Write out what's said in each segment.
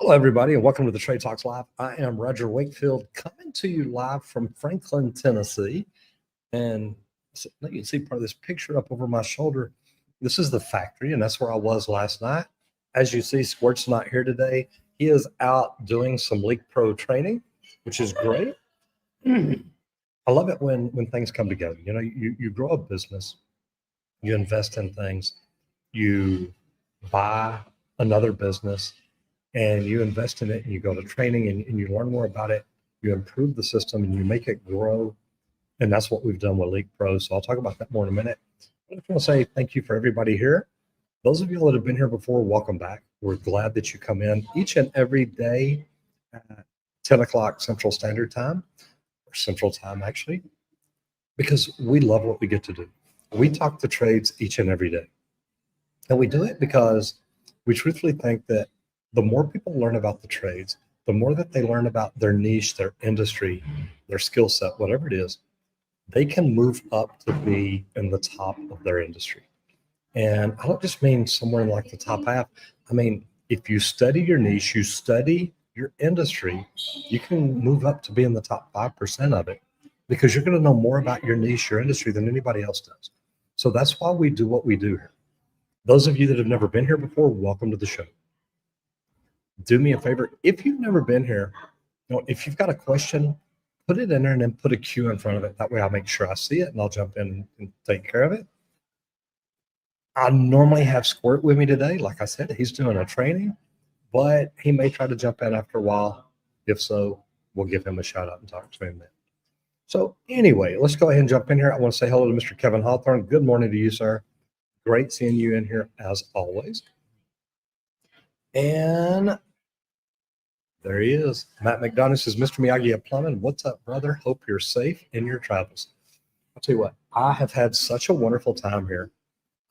Hello, everybody, and welcome to the Trade Talks Live. I am Roger Wakefield, coming to you live from Franklin, Tennessee. And you can see part of this picture up over my shoulder. This is the factory, and that's where I was last night. As you see, Squirt's not here today. He is out doing some Leak Pro training, which is great. I love it when things come together. You know, you grow a business, you invest in things, you buy another business, and you invest in it, and you go to training, and you learn more about it. You improve the system, and you make it grow. And that's what we've done with Leak Pro. So I'll talk about that more in a minute. I just want to say thank you for everybody here. Those of you that have been here before, welcome back. We're glad that you come in each and every day at 10 o'clock Central Standard Time, or Central Time actually, because we love what we get to do. We talk the trades each and every day. And we do it because we truthfully think that the more people learn about the trades, the more that they learn about their niche, their industry, their skill set, whatever it is, they can move up to be in the top of their industry. And I don't just mean somewhere in like the top half. I mean, if you study your niche, you study your industry, you can move up to be in the top 5% of it, because you're going to know more about your niche, your industry, than anybody else does. So that's why we do what we do here. Those of you that have never been here before, welcome to the show. Do me a favor, if you've never been here, if you've got a question, put it in there and then put a Q in front of it. That way I'll make sure I see it and I'll jump in and take care of it. I normally have Squirt with me today. Like I said, he's doing a training, but he may try to jump in after a while. If so, we'll give him a shout out and talk to him then. So anyway, let's go ahead and jump in here. I want to say hello to Mr. Kevin Hawthorne. Good morning to you, sir. Great seeing you in here as always. And there he is. Matt McDonough says, Mr. Miyagi of Plumbing, what's up, brother? Hope you're safe in your travels. I'll tell you what, I have had such a wonderful time here.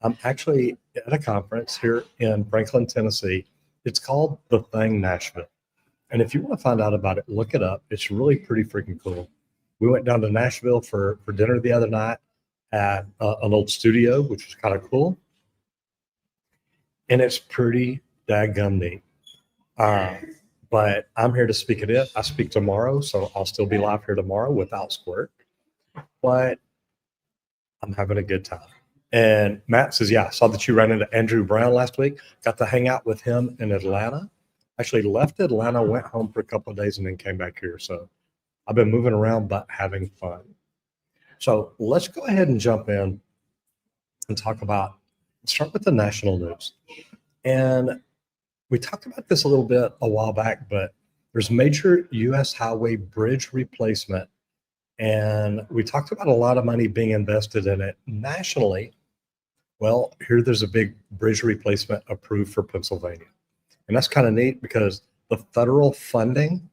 I'm actually at a conference here in Franklin, Tennessee. It's called The Thing Nashville. And if you want to find out about it, look it up. It's really pretty freaking cool. We went down to Nashville for dinner the other night at an old studio, which was kind of cool. And it's pretty daggum neat. But I'm here to speak at it. I speak tomorrow, so I'll still be live here tomorrow without Squirt. But I'm having a good time. And Matt says, yeah, I saw that you ran into Andrew Brown last week. Got to hang out with him in Atlanta. Actually left Atlanta, went home for a couple of days, and then came back here. So I've been moving around, but having fun. So let's go ahead and jump in and start with the national news. And we talked about this a little bit a while back, but there's major U.S. highway bridge replacement. And we talked about a lot of money being invested in it nationally. Well, there's a big bridge replacement approved for Pennsylvania. And that's kind of neat because the federal funding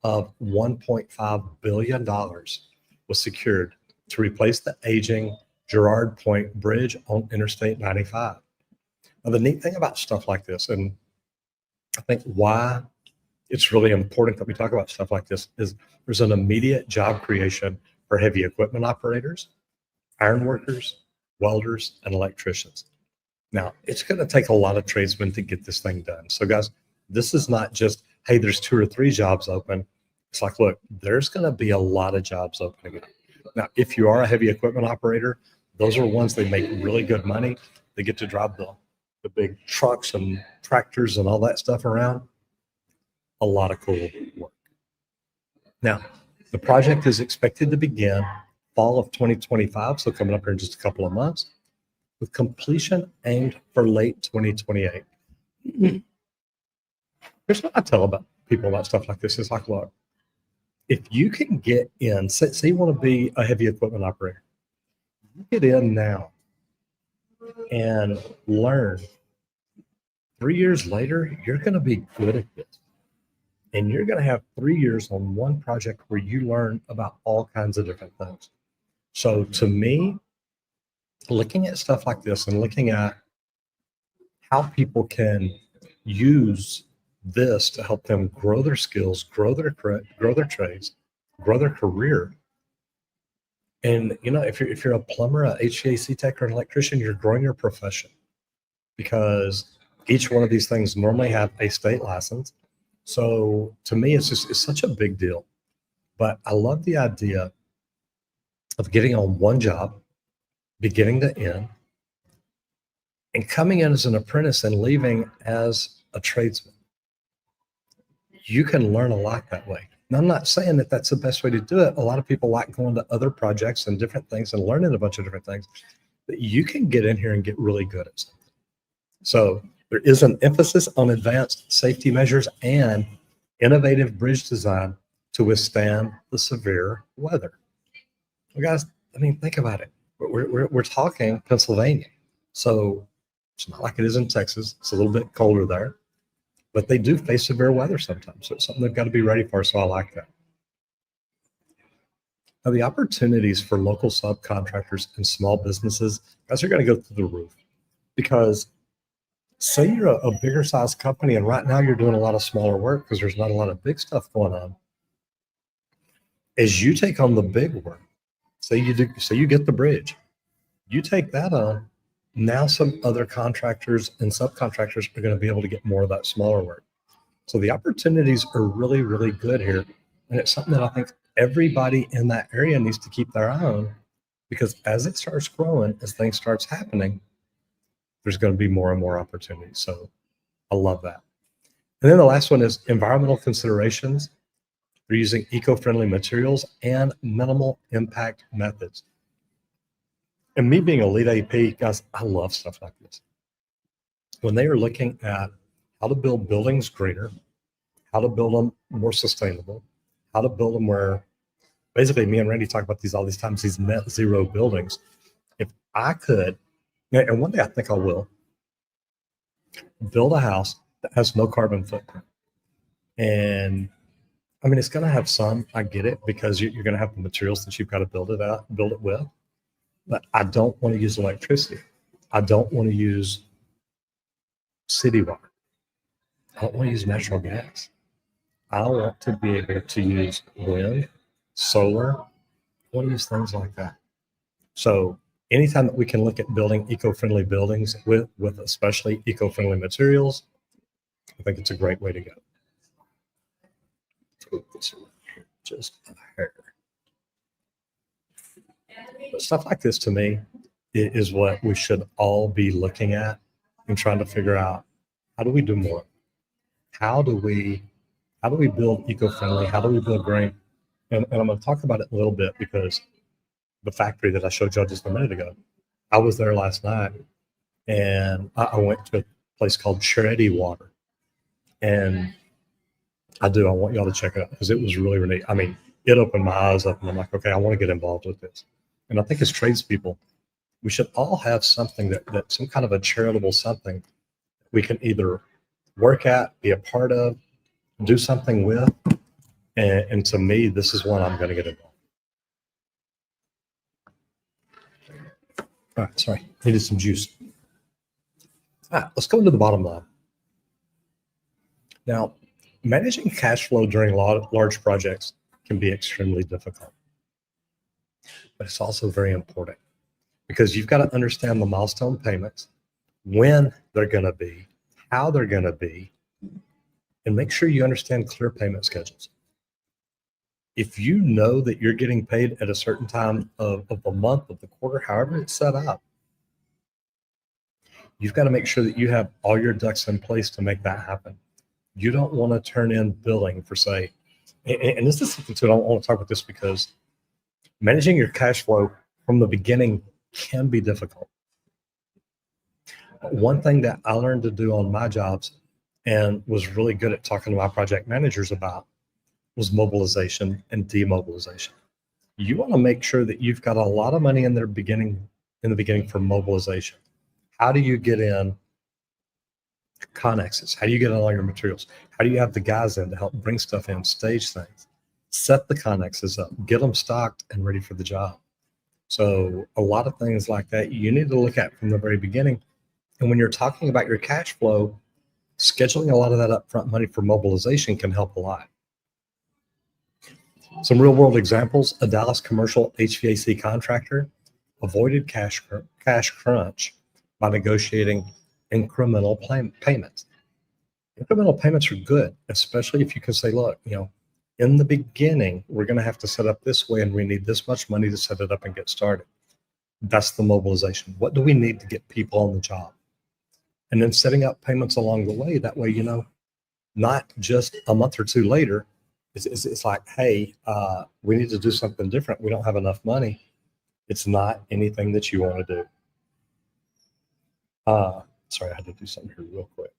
of $1.5 billion was secured to replace the aging Girard Point Bridge on Interstate 95. Now, the neat thing about stuff like this, and I think why it's really important that we talk about stuff like this, is there's an immediate job creation for heavy equipment operators, iron workers, welders, and electricians. Now, it's going to take a lot of tradesmen to get this thing done. So guys, this is not just, hey, there's 2 or 3 jobs open. It's like, look, there's going to be a lot of jobs opening. Now, if you are a heavy equipment operator, those are ones they make really good money. They get to drive the big trucks and tractors and all that stuff around. A lot of cool work. Now, the project is expected to begin fall of 2025, so coming up here in just a couple of months, with completion aimed for late 2028. Here's what I tell about people about stuff like this. It's like, look, if you can get in, say you want to be a heavy equipment operator, you get in now and learn. 3 years later, you're going to be good at this. And you're going to have 3 years on one project where you learn about all kinds of different things. So to me, looking at stuff like this and looking at how people can use this to help them grow their skills, grow their trades, grow their career. And if you're a plumber, a HVAC tech, or an electrician, you're growing your profession, because each one of these things normally have a state license. So to me, it's such a big deal. But I love the idea of getting on one job, beginning to end, and coming in as an apprentice and leaving as a tradesman. You can learn a lot that way. Now, I'm not saying that that's the best way to do it. A lot of people like going to other projects and different things and learning a bunch of different things. But you can get in here and get really good at something. So there is an emphasis on advanced safety measures and innovative bridge design to withstand the severe weather. Well, guys, I mean, think about it. We're talking Pennsylvania. So it's not like it is in Texas. It's a little bit colder there, but they do face severe weather sometimes. So it's something they've got to be ready for. So I like that. Now, the opportunities for local subcontractors and small businesses, guys, are going to go through the roof, because say you're a bigger size company and right now you're doing a lot of smaller work because there's not a lot of big stuff going on. As you take on the big work, say you get the bridge, you take that on, now some other contractors and subcontractors are going to be able to get more of that smaller work. So the opportunities are really, really good here. And it's something that I think everybody in that area needs to keep their eye on, because as it starts growing, as things starts happening, there's going to be more and more opportunities. So I love that. And then the last one is environmental considerations. They're using eco-friendly materials and minimal impact methods. And me being a lead AP, guys, I love stuff like this. When they are looking at how to build buildings greener, how to build them more sustainable, how to build them where, basically me and Randy talk about these all these times, these net zero buildings. If I could, and one day I think I will, build a house that has no carbon footprint. And I mean, it's going to have some, I get it, because you're going to have the materials that you've got to build it with. But I don't want to use electricity. I don't want to use city water. I don't want to use natural gas. I want to be able to use wind, solar. I want to use things like that. So anytime that we can look at building eco-friendly buildings with especially eco-friendly materials, I think it's a great way to go. Move this around here just a hair. But stuff like this to me is what we should all be looking at and trying to figure out, how do we do more? How do we build eco-friendly? How do we build green? And I'm going to talk about it a little bit, because the factory that I showed you just a minute ago, I was there last night, and I went to a place called Shreddy Water. And I want y'all to check it out, because it was really, really, I mean, it opened my eyes up, and I'm like, okay, I want to get involved with this. And I think as tradespeople, we should all have something that some kind of a charitable something we can either work at, be a part of, do something with. And to me, this is one I'm going to get involved. All right, sorry, needed some juice. All right, let's go into the bottom line. Now, managing cash flow during large projects can be extremely difficult, but it's also very important, because you've got to understand the milestone payments, when they're going to be, how they're going to be, and make sure you understand clear payment schedules. If you know that you're getting paid at a certain time of the month, of the quarter, however it's set up, you've got to make sure that you have all your ducks in place to make that happen. You don't want to turn in billing for, say, and this is something too, I don't want to talk about this, because managing your cash flow from the beginning can be difficult. One thing that I learned to do on my jobs, and was really good at talking to my project managers about, was mobilization and demobilization. You want to make sure that you've got a lot of money in the beginning for mobilization. How do you get in connexes? How do you get in all your materials? How do you have the guys in to help bring stuff in, stage things, set the connexes up, get them stocked and ready for the job? So a lot of things like that you need to look at from the very beginning. And when you're talking about your cash flow, scheduling a lot of that upfront money for mobilization can help a lot. Some real world examples: a Dallas commercial HVAC contractor avoided cash crunch by negotiating incremental payments. Incremental payments are good, especially if you can say, look, in the beginning, we're going to have to set up this way and we need this much money to set it up and get started. That's the mobilization. What do we need to get people on the job? And then setting up payments along the way. That way, not just a month or two later, it's like, hey, we need to do something different. We don't have enough money. It's not anything that you want to do. Sorry, I had to do something here real quick.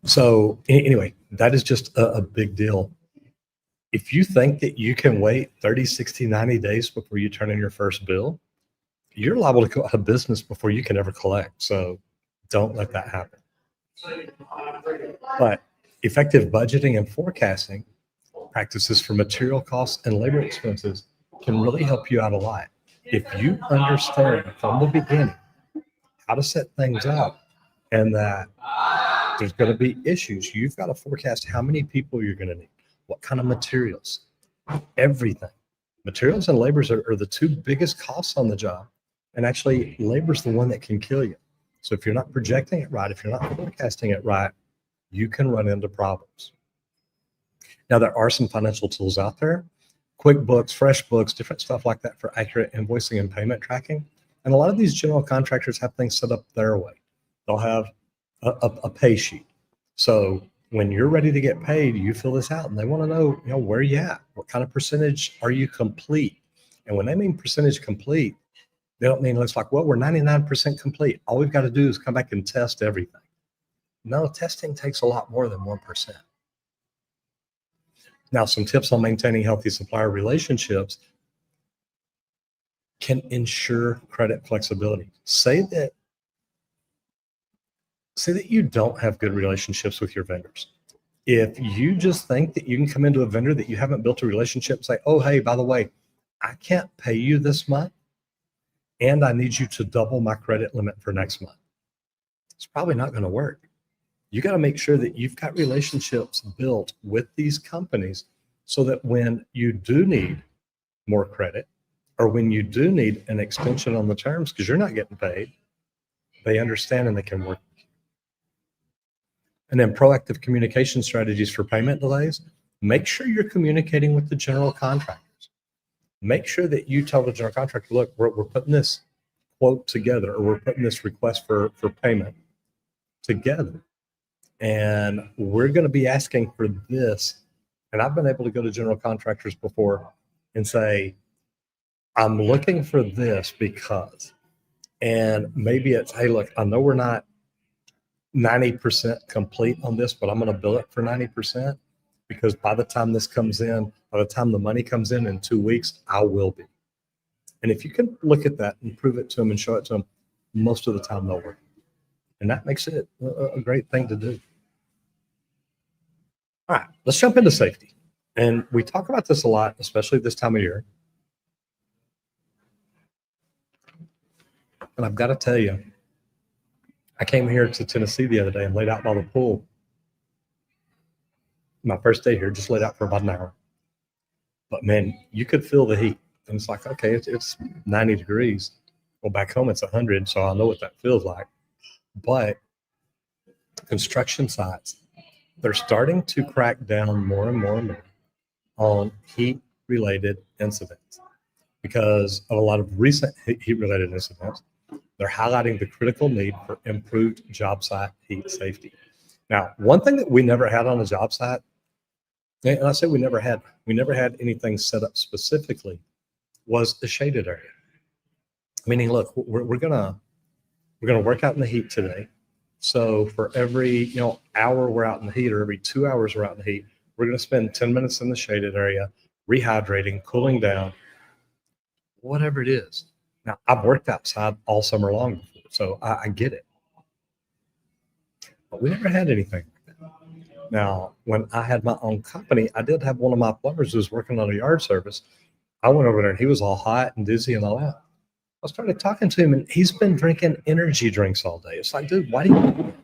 So anyway, that is just a big deal. If you think that you can wait 30, 60, 90 days before you turn in your first bill, you're liable to go out of business before you can ever collect. So don't let that happen. But effective budgeting and forecasting practices for material costs and labor expenses can really help you out a lot. If you understand from the beginning how to set things up and that there's going to be issues, you've got to forecast how many people you're going to need, what kind of materials, everything. Materials and labors are the two biggest costs on the job. And actually, labor's the one that can kill you. So if you're not projecting it right, if you're not forecasting it right, you can run into problems. Now, there are some financial tools out there, QuickBooks, FreshBooks, different stuff like that for accurate invoicing and payment tracking. And a lot of these general contractors have things set up their way. They'll have a pay sheet. So when you're ready to get paid, you fill this out and they want to know, where you at? What kind of percentage are you complete? And when they mean percentage complete, they don't mean it's like, well, we're 99% complete. All we've got to do is come back and test everything. No, testing takes a lot more than 1%. Now, some tips on maintaining healthy supplier relationships can ensure credit flexibility. Say that you don't have good relationships with your vendors. If you just think that you can come into a vendor that you haven't built a relationship and say, oh, hey, by the way, I can't pay you this month and I need you to double my credit limit for next month, it's probably not going to work. You got to make sure that you've got relationships built with these companies so that when you do need more credit or when you do need an extension on the terms because you're not getting paid, they understand and they can work. And then proactive communication strategies for payment delays. Make sure you're communicating with the general contractors. Make sure that you tell the general contractor, look, we're putting this quote together or we're putting this request for payment together. And we're going to be asking for this. And I've been able to go to general contractors before and say, I'm looking for this because, and maybe it's, hey, look, I know we're not 90% complete on this, but I'm going to bill it for 90% because by the time this comes in, by the time the money comes in 2 weeks, I will be. And if you can look at that and prove it to them and show it to them, most of the time they'll work. And that makes it a great thing to do. All right, let's jump into safety. And we talk about this a lot, especially this time of year. And I've got to tell you, I came here to Tennessee the other day and laid out by the pool. My first day here, just laid out for about an hour. But man, you could feel the heat. And it's like, okay, it's 90 degrees. Well, back home it's 100, so I know what that feels like. But construction sites, they're starting to crack down more and more and more on heat-related incidents because of a lot of recent heat-related incidents. They're highlighting the critical need for improved job site heat safety. Now, one thing that we never had on a job site, and I say we never had anything set up specifically, was a shaded area. Meaning, look, we're gonna work out in the heat today. So for every hour we're out in the heat, or every 2 hours we're out in the heat, we're gonna spend 10 minutes in the shaded area, rehydrating, cooling down, whatever it is. Now, I've worked outside all summer long before, so I get it. But we never had anything like that. Now, when I had my own company, I did have one of my plumbers who was working on a yard service. I went over there and he was all hot and dizzy and all that. I started talking to him and he's been drinking energy drinks all day. It's like, dude, why do you do that?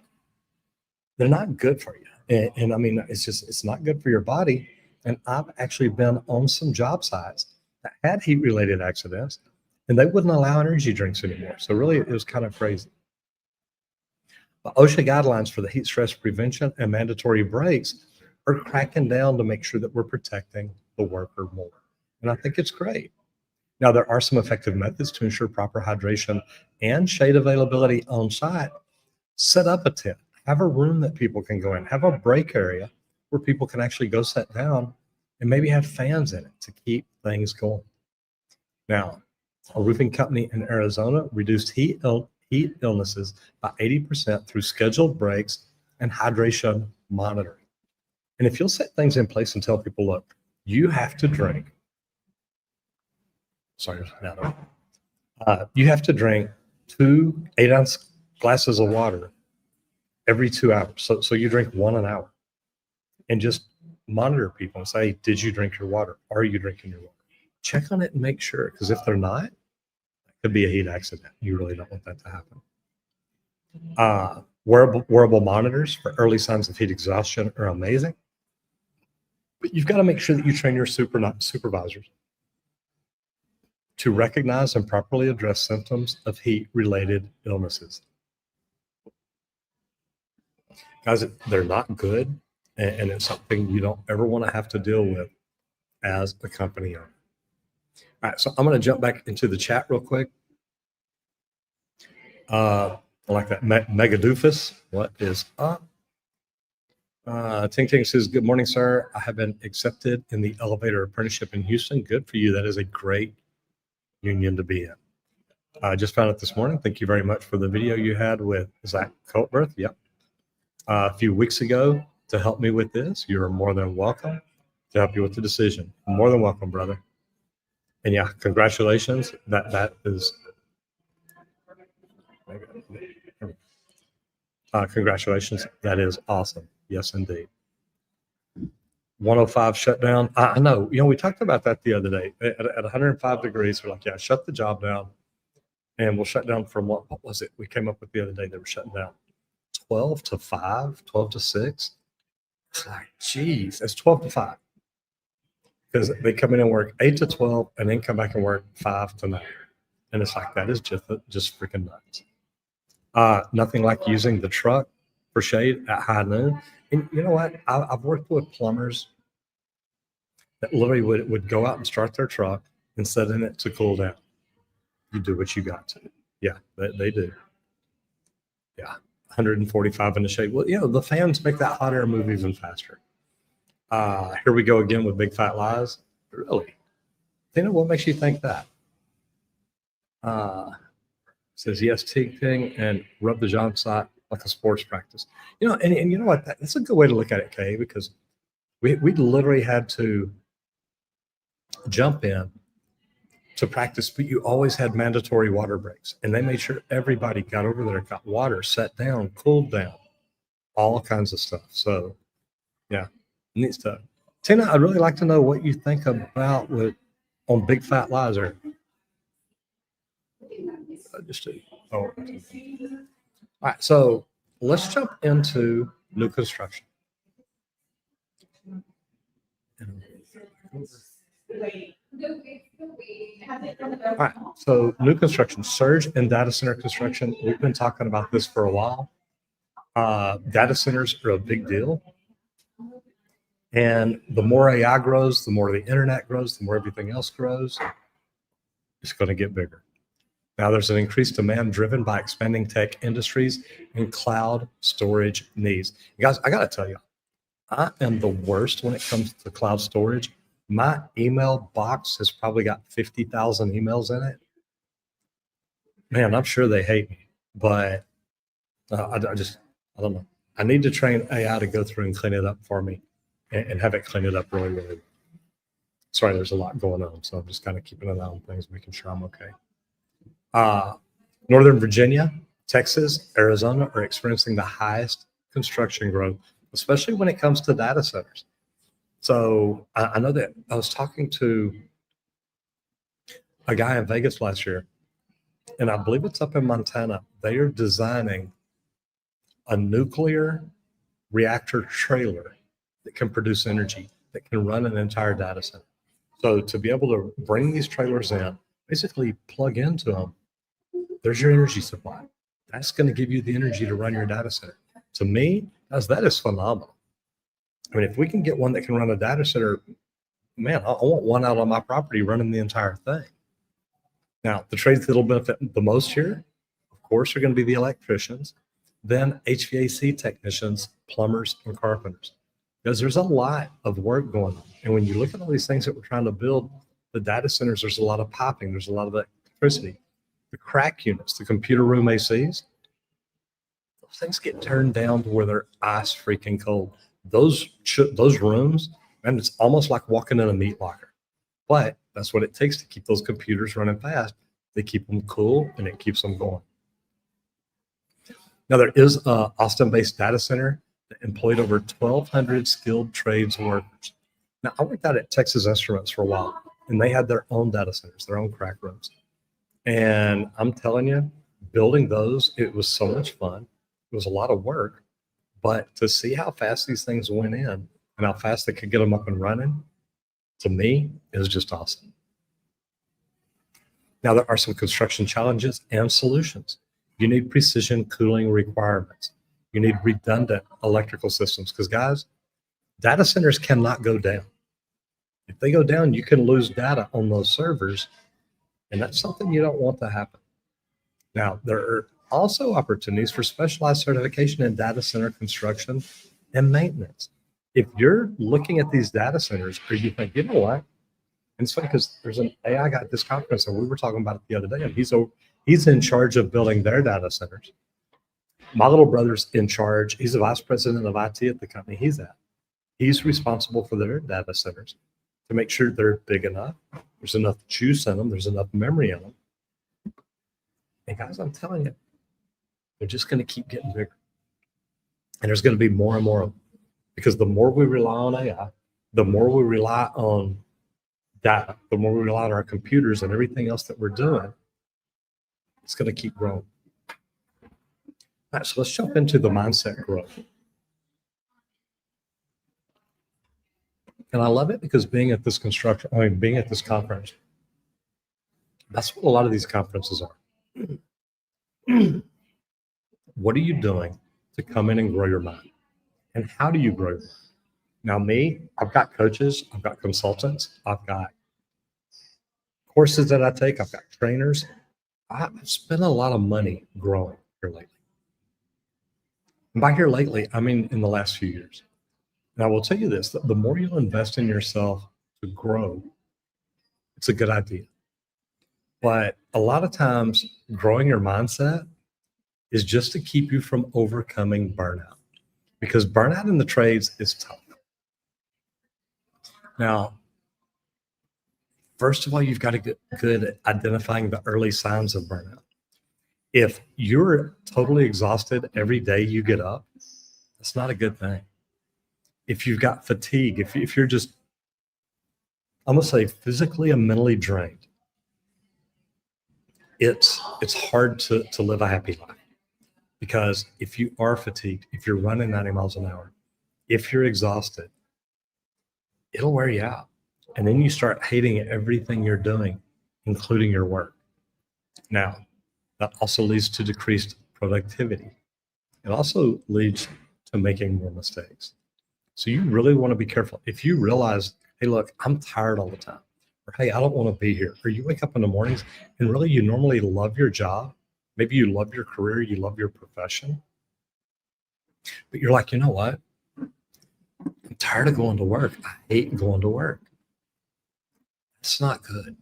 They're not good for you. And I mean, it's not good for your body. And I've actually been on some job sites that had heat-related accidents and they wouldn't allow energy drinks anymore. So really, it was kind of crazy. The OSHA guidelines for the heat stress prevention and mandatory breaks are cracking down to make sure that we're protecting the worker more. And I think it's great. Now, there are some effective methods to ensure proper hydration and shade availability on site. Set up a tent, have a room that people can go in, have a break area where people can actually go sit down and maybe have fans in it to keep things going. Now, a roofing company in Arizona reduced heat illnesses by 80% through scheduled breaks and hydration monitoring. And if you'll set things in place and tell people, look, you have to drink. You have to drink 2 8-ounce glasses of water every 2 hours. So you drink 1 an hour, and just monitor people and say, did you drink your water? Are you drinking your water? Check on it and make sure, because if they're not, it could be a heat accident. You really don't want that to happen. Wearable monitors for early signs of heat exhaustion are amazing, but you've got to make sure that you train your supervisors to recognize and properly address symptoms of heat-related illnesses. Guys, they're not good, and it's something you don't ever want to have to deal with as a company owner. All right, so I'm going to jump back into the chat real quick. I like that. Megadoofus, what is up? Ting Ting says, good morning, sir. I have been accepted in the elevator apprenticeship in Houston. Good for you. That is a great union to be in. I just found it this morning. Thank you very much for the video you had with Zach Coltberth. Yep. A few weeks ago to help me with this. You're more than welcome to help you with the decision. More than welcome, brother. And yeah, congratulations. That is congratulations. That is awesome. Yes, indeed. 105 shutdown. I know. We talked about that the other day. At 105 degrees, we're like, yeah, shut the job down. And we'll shut down from what was it? We came up with the other day. They were shutting down 12 to 5, 12 to 6. It's like, geez, it's 12 to 5. Because they come in and work 8 to 12 and then come back and work 5 to 9. And it's like, that is just freaking nuts. Nothing like using the truck for shade at high noon. And you know what? I've worked with plumbers that literally would go out and start their truck and set in it to cool down. You do what you got to. Yeah, they do. Yeah, 145 in the shade. Well, the fans make that hot air move even faster. Here we go again with big fat lies. Really? Tina, what makes you think that? Says yes, Ting, and rub the job site like a sports practice. And you know what? That's a good way to look at it, Kay, because we literally had to jump in to practice, but you always had mandatory water breaks, and they made sure everybody got over there, got water, sat down, cooled down, all kinds of stuff. So, yeah, neat stuff. Tina, I'd really like to know what you think about on big fat lies. Or all right, so let's jump into new construction. All right, so new construction, surge in data center construction. We've been talking about this for a while. Data centers are a big deal. And the more AI grows, the more the internet grows, the more everything else grows, it's going to get bigger. Now, there's an increased demand driven by expanding tech industries and cloud storage needs. You guys, I got to tell you, I am the worst when it comes to cloud storage. My email box has probably got 50,000 emails in it. Man, I'm sure they hate me, but I don't know. I need to train AI to go through and clean it up for me and have it clean it up really, really well. Sorry, there's a lot going on, so I'm just kind of keeping an eye on things, making sure I'm okay. Northern Virginia, Texas, Arizona are experiencing the highest construction growth, especially when it comes to data centers. So I know that I was talking to a guy in Vegas last year, and I believe it's up in Montana. They are designing a nuclear reactor trailer that can produce energy, that can run an entire data center. So to be able to bring these trailers in, basically plug into them, there's your energy supply. That's going to give you the energy to run your data center. To me, guys, that is phenomenal. I mean, if we can get one that can run a data center, man, I want one out on my property running the entire thing. Now, the trades that'll benefit the most here, of course, are going to be the electricians, then HVAC technicians, plumbers, and carpenters. Because there's a lot of work going on. And when you look at all these things that we're trying to build, the data centers, there's a lot of piping, there's a lot of electricity. The crack units, the computer room ACs, those things get turned down to where they're ice freaking cold. Those rooms, and it's almost like walking in a meat locker. But that's what it takes to keep those computers running fast. They keep them cool and it keeps them going. Now, there is an Austin-based data center that employed over 1,200 skilled trades workers. Now, I worked out at Texas Instruments for a while, and they had their own data centers, their own crack rooms. And I'm telling you, building those, it was so much fun. It was a lot of work, but to see how fast these things went in and how fast they could get them up and running, to me, it was just awesome. Now, there are some construction challenges and solutions. You need precision cooling requirements. You need redundant electrical systems because, guys, data centers cannot go down. If they go down, you can lose data on those servers, and that's something you don't want to happen. Now, there are also opportunities for specialized certification in data center construction and maintenance. If you're looking at these data centers, or you think, you know what? And it's funny because there's an AI guy at this conference, and we were talking about it the other day, and he's in charge of building their data centers. My little brother's in charge. He's the vice president of IT at the company he's at. He's responsible for their data centers to make sure they're big enough. There's enough juice in them. There's enough memory in them. And guys, I'm telling you, they're just going to keep getting bigger. And there's going to be more and more of them. Because the more we rely on AI, the more we rely on data, the more we rely on our computers and everything else that we're doing, it's going to keep growing. All right, so let's jump into the mindset growth. And I love it because being at this conference, that's what a lot of these conferences are. What are you doing to come in and grow your mind? And how do you grow your mind? Now, me, I've got coaches, I've got consultants, I've got courses that I take, I've got trainers. I've spent a lot of money growing here lately. And by here lately, I mean in the last few years. And I will tell you this, the more you invest in yourself to grow, it's a good idea. But a lot of times, growing your mindset is just to keep you from overcoming burnout. Because burnout in the trades is tough. Now, first of all, you've got to get good at identifying the early signs of burnout. If you're totally exhausted every day you get up, that's not a good thing. If you've got fatigue, if you're just, I'm going to say physically and mentally drained, it's hard to live a happy life. Because if you are fatigued, if you're running 90 miles an hour, if you're exhausted, it'll wear you out. And then you start hating everything you're doing, including your work. Now, that also leads to decreased productivity. It also leads to making more mistakes. So you really want to be careful. If you realize, hey, look, I'm tired all the time, or hey, I don't want to be here, or you wake up in the mornings and really you normally love your job, maybe you love your career, you love your profession, but you're like, you know what? I'm tired of going to work. I hate going to work. It's not good.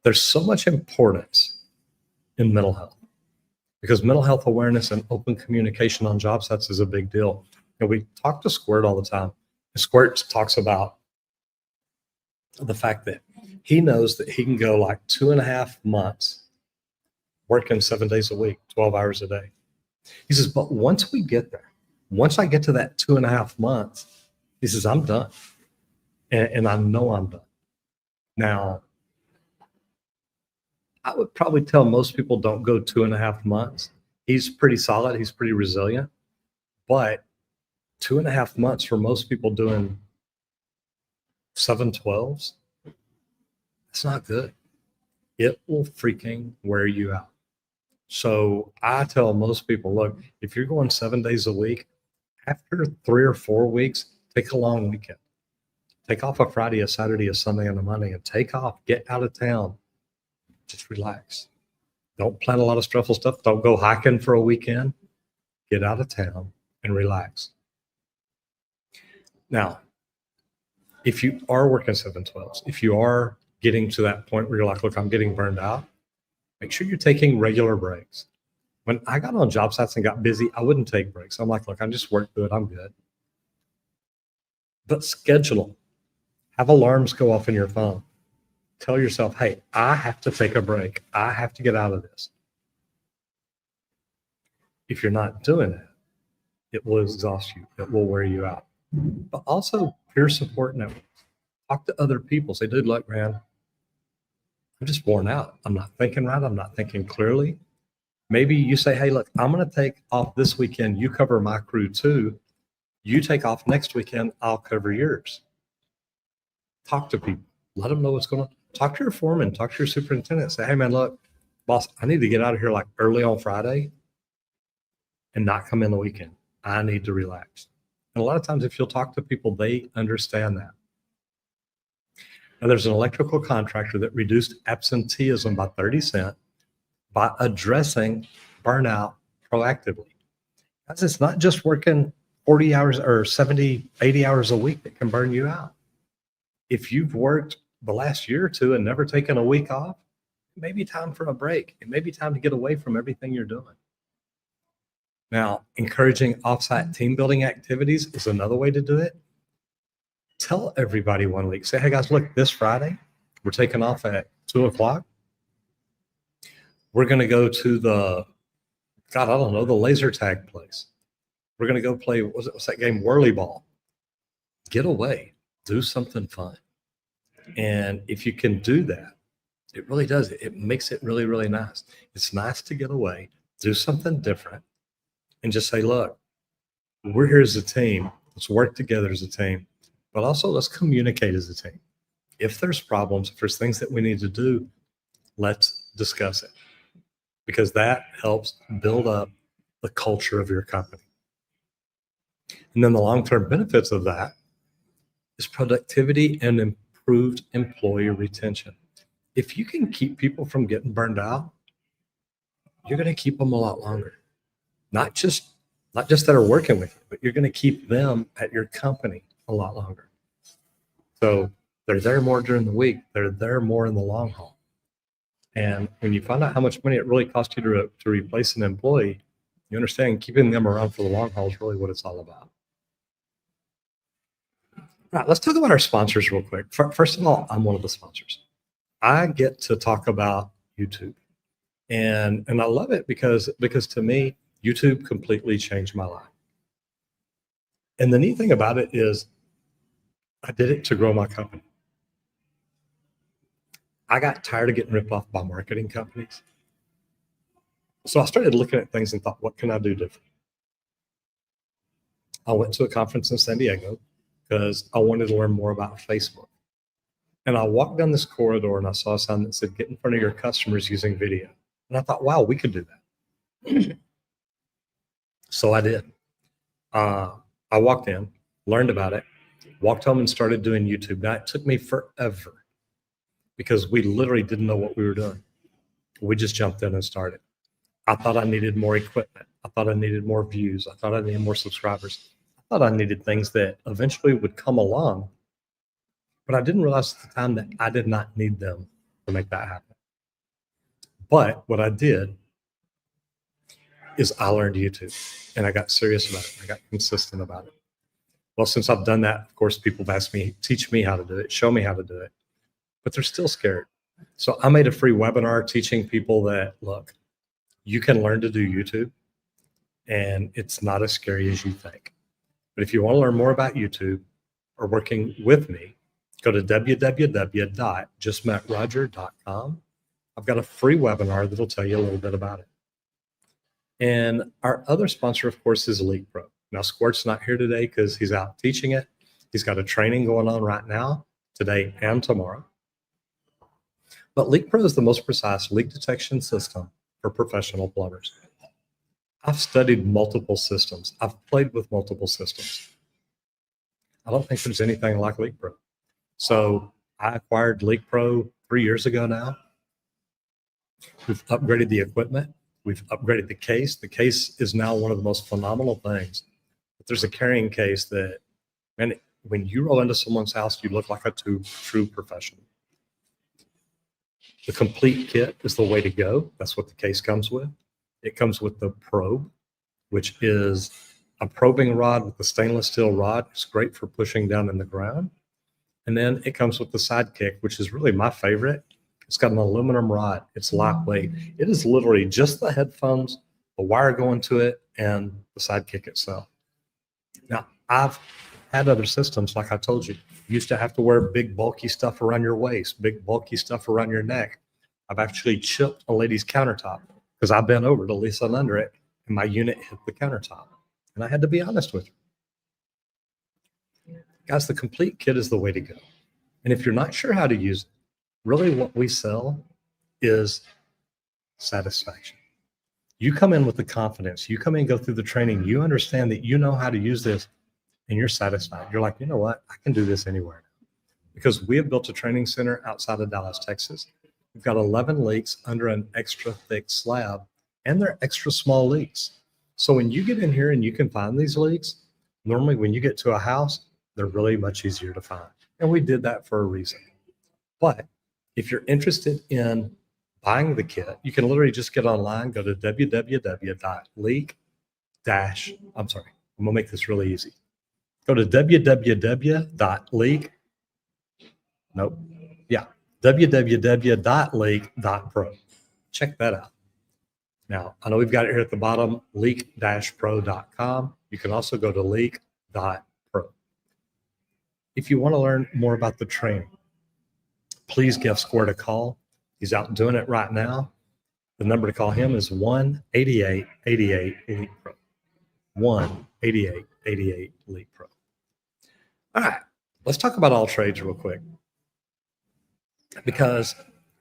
There's so much importance in mental health because mental health awareness and open communication on job sites is a big deal. And we talk to Squirt all the time. And Squirt talks about the fact that he knows that he can go like 2.5 months working 7 days a week, 12 hours a day. He says, but once we get there, once I get to that 2.5 months, he says, I'm done. And I know I'm done. Now, I would probably tell most people don't go 2.5 months. He's pretty solid. He's pretty resilient. But 2.5 months for most people doing 7/12s, that's not good. It will freaking wear you out. So I tell most people, look, if you're going 7 days a week, after 3 or 4 weeks, take a long weekend. Take off a Friday, a Saturday, a Sunday, and a Monday, and take off. Get out of town. Just relax. Don't plan a lot of stressful stuff. Don't go hiking for a weekend. Get out of town and relax. Now, if you are working 7/12s, if you are getting to that point where you're like, look, I'm getting burned out, make sure you're taking regular breaks. When I got on job sites and got busy, I wouldn't take breaks. I'm like, look, I just work good. I'm good. But schedule them. Have alarms go off in your phone. Tell yourself, hey, I have to take a break. I have to get out of this. If you're not doing it, it will exhaust you. It will wear you out. But also peer support networks. Talk to other people. Say, dude, look, man, I'm just worn out. I'm not thinking right. I'm not thinking clearly. Maybe you say, hey, look, I'm going to take off this weekend. You cover my crew too. You take off next weekend. I'll cover yours. Talk to people. Let them know what's going on. Talk to your foreman. Talk to your superintendent. Say, hey, man, look, boss, I need to get out of here like early on Friday and not come in the weekend. I need to relax. And a lot of times if you'll talk to people, they understand that. Now, there's an electrical contractor that reduced absenteeism by 30 cents by addressing burnout proactively. Guys, it's not just working 40 hours or 70, 80 hours a week that can burn you out. If you've worked the last year or two and never taken a week off, it may be time for a break. It may be time to get away from everything you're doing. Now, encouraging offsite team building activities is another way to do it. Tell everybody 1 week. Say, hey guys, look, this Friday, we're taking off at 2:00. We're going to go to the laser tag place. We're going to go play, what's that game? Whirly ball. Get away. Do something fun. And if you can do that, it really does. It makes it really, really nice. It's nice to get away, do something different, and just say, look, we're here as a team. Let's work together as a team, but also let's communicate as a team. If there's problems, if there's things that we need to do, let's discuss it, because that helps build up the culture of your company. And then the long-term benefits of that is productivity and improved employee retention. If you can keep people from getting burned out, you're going to keep them a lot longer. Not just that are working with you, but you're going to keep them at your company a lot longer. So they're there more during the week. They're there more in the long haul. And when you find out how much money it really costs you to replace an employee, you understand keeping them around for the long haul is really what it's all about. All right, let's talk about our sponsors real quick. First of all, I'm one of the sponsors. I get to talk about YouTube. And I love it because to me, YouTube completely changed my life. And the neat thing about it is I did it to grow my company. I got tired of getting ripped off by marketing companies. So I started looking at things and thought, what can I do different? I went to a conference in San Diego because I wanted to learn more about Facebook. And I walked down this corridor and I saw a sign that said, get in front of your customers using video. And I thought, wow, we could do that. So I did. I walked in, learned about it, walked home and started doing YouTube. Now, it took me forever because we literally didn't know what we were doing. We just jumped in and started. I thought I needed more equipment. I thought I needed more views. I thought I needed more subscribers. I thought I needed things that eventually would come along, but I didn't realize at the time that I did not need them to make that happen. But what I did is I learned YouTube and I got serious about it. I got consistent about it. Well, since I've done that, of course, people have asked me, teach me how to do it, show me how to do it, but they're still scared. So I made a free webinar teaching people that, look, you can learn to do YouTube and it's not as scary as you think. But if you want to learn more about YouTube or working with me, go to www.justmettroger.com. I've got a free webinar that'll tell you a little bit about it. And our other sponsor, of course, is Leak Pro. Now, Squirt's not here today because he's out teaching it. He's got a training going on right now, today and tomorrow. But Leak Pro is the most precise leak detection system for professional plumbers. I've studied multiple systems. I've played with multiple systems. I don't think there's anything like LeakPro. So I acquired LeakPro 3 years ago now. We've upgraded the equipment. We've upgraded the case. The case is now one of the most phenomenal things. But there's a carrying case that, man, when you roll into someone's house, you look like a true professional. The complete kit is the way to go. That's what the case comes with. It comes with the probe, which is a probing rod with a stainless steel rod. It's great for pushing down in the ground. And then it comes with the sidekick, which is really my favorite. It's got an aluminum rod. It's lightweight. It is literally just the headphones, the wire going to it, and the sidekick itself. Now, I've had other systems, like I told you. You used to have to wear big, bulky stuff around your waist, big, bulky stuff around your neck. I've actually chipped a lady's countertop because I bent over to listen under it, and my unit hit the countertop. And I had to be honest with you. Guys, the complete kit is the way to go. And if you're not sure how to use it, really what we sell is satisfaction. You come in with the confidence. You come in, go through the training. You understand that you know how to use this, and you're satisfied. You're like, you know what? I can do this anywhere. Because we have built a training center outside of Dallas, Texas. We've got 11 leaks under an extra thick slab, and they're extra small leaks. So when you get in here and you can find these leaks, normally when you get to a house, they're really much easier to find. And we did that for a reason. But if you're interested in buying the kit, you can literally just get online, go to www.leak- I'm going to make this really easy. Go to www.leak.pro. Check that out. Now, I know we've got it here at the bottom, leak-pro.com. You can also go to leak.pro. If you want to learn more about the training, please give Squirt a call. He's out doing it right now. The number to call him is 1-8888-LEAK-PRO. 1-8888-LEAK-PRO. All right, let's talk about all trades real quick. Because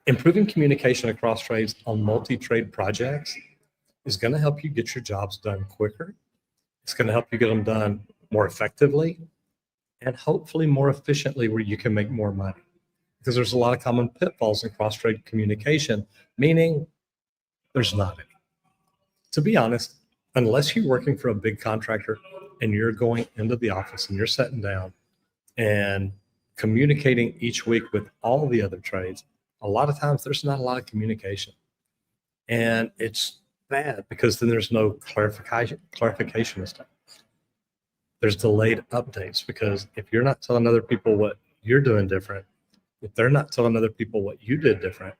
improving communication across trades on multi-trade projects is going to help you get your jobs done quicker. It's going to help you get them done more effectively and hopefully more efficiently where you can make more money. Because there's a lot of common pitfalls in cross-trade communication, meaning there's not any. To be honest, unless you're working for a big contractor and you're going into the office and you're sitting down and communicating each week with all the other trades, a lot of times there's not a lot of communication. And it's bad because then there's no clarification of stuff. There's delayed updates because if you're not telling other people what you're doing different, if they're not telling other people what you did different,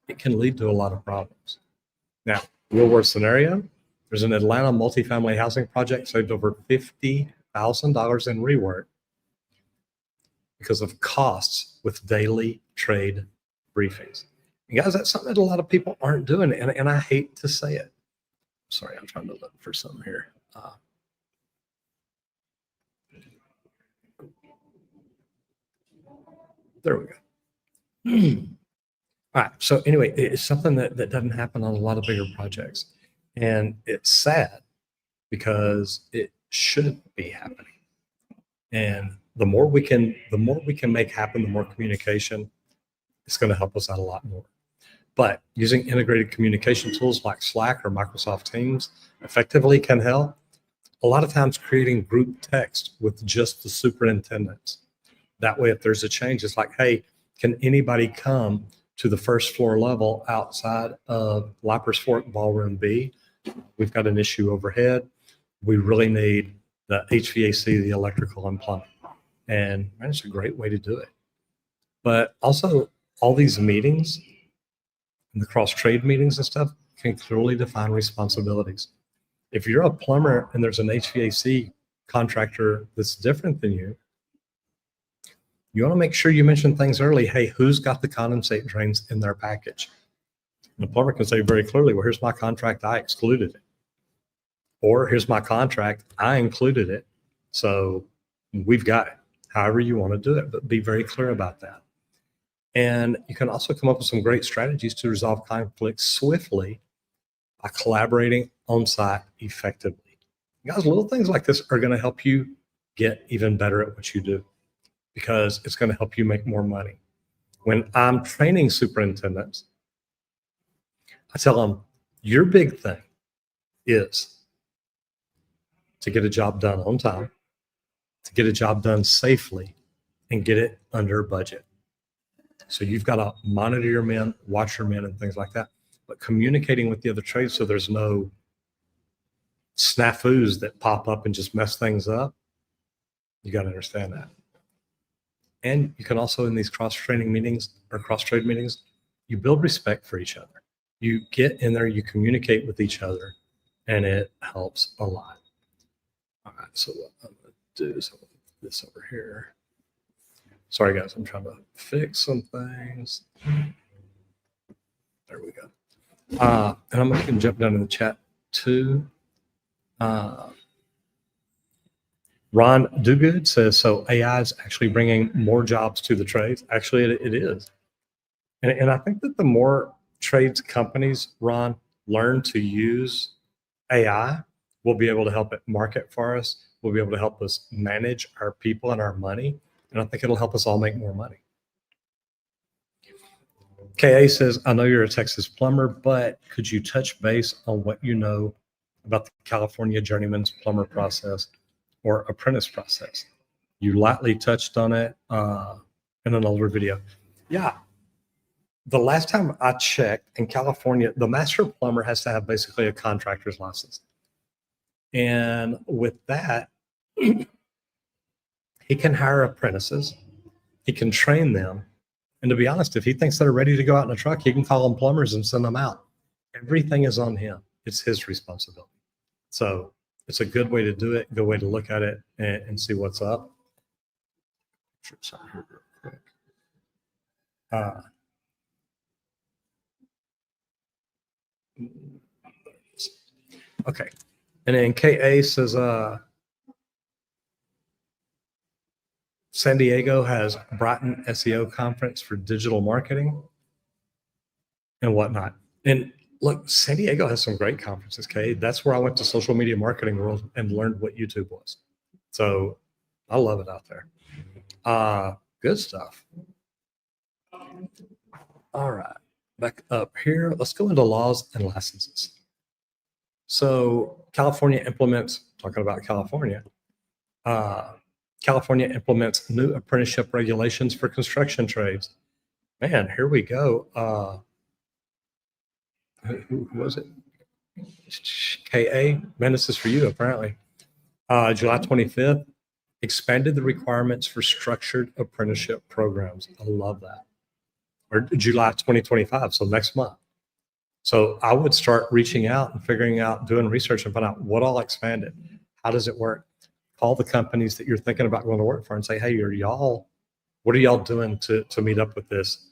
it can lead to a lot of problems. Now, real world scenario, there's an Atlanta multifamily housing project saved over $50,000 in rework because of costs with daily trade briefings. And guys, that's something that a lot of people aren't doing, and I hate to say it. Sorry, I'm trying to look for something here. There we go. All right. So anyway, it's something that doesn't happen on a lot of bigger projects. And it's sad because it shouldn't be happening. And the more we can make happen, the more communication, it's going to help us out a lot more. But using integrated communication tools like Slack or Microsoft Teams effectively can help. A lot of times creating group text with just the superintendents. That way, if there's a change, it's like, hey, can anybody come to the first floor level outside of Lipers Fork Ballroom B? We've got an issue overhead. We really need the HVAC, the electrical, and plumbing. And man, it's a great way to do it. But also, all these meetings and the cross-trade meetings and stuff can clearly define responsibilities. If you're a plumber and there's an HVAC contractor that's different than you want to make sure you mention things early. Hey, who's got the condensate drains in their package? And the plumber can say very clearly, well, here's my contract, I excluded it. Or here's my contract, I included it. So we've got it. However you want to do it, but be very clear about that. And you can also come up with some great strategies to resolve conflicts swiftly by collaborating on site effectively. Guys, little things like this are going to help you get even better at what you do because it's going to help you make more money. When I'm training superintendents, I tell them, your big thing is to get a job done on time, to get a job done safely, and get it under budget. So you've got to monitor your men, watch your men, and things like that. But communicating with the other trades so there's no snafus that pop up and just mess things up, you got to understand that. And you can also, in these cross-training meetings or cross-trade meetings, you build respect for each other. You get in there, you communicate with each other, and it helps a lot. All right, so what I'm going to do is I'm going to put this over here. Sorry, guys, I'm trying to fix some things. There we go. And I'm going to jump down in the chat too. Ron Dugood says, so AI is actually bringing more jobs to the trades. Actually, it is. And I think that the more trades companies, Ron, learn to use AI, we'll be able to help it market for us. We'll be able to help us manage our people and our money. And I think it'll help us all make more money. KA says, I know you're a Texas plumber, but could you touch base on what you know about the California journeyman's plumber process or apprentice process? You lightly touched on it in an older video. Yeah. The last time I checked in California, the master plumber has to have basically a contractor's license. And with that, he can hire apprentices. He can train them. And to be honest, if he thinks they're ready to go out in a truck, he can call them plumbers and send them out. Everything is on him. It's his responsibility. So it's a good way to do it, good way to look at it and see what's up. Okay. And then KA says, San Diego has Brighton SEO conference for digital marketing and whatnot. And look, San Diego has some great conferences, Kay. That's where I went to Social Media Marketing World and learned what YouTube was. So I love it out there. Good stuff. All right, back up here. Let's go into laws and licenses. So California implements, talking about California, California implements new apprenticeship regulations for construction trades. Man, here we go. Who was it? KA? Man, this is for you, apparently. July 25th, expanded the requirements for structured apprenticeship programs. I love that. Or July 2025, so next month. So I would start reaching out and figuring out, doing research and find out what all expanded. How does it work? Call the companies that you're thinking about going to work for and say, hey, what are y'all doing to meet up with this,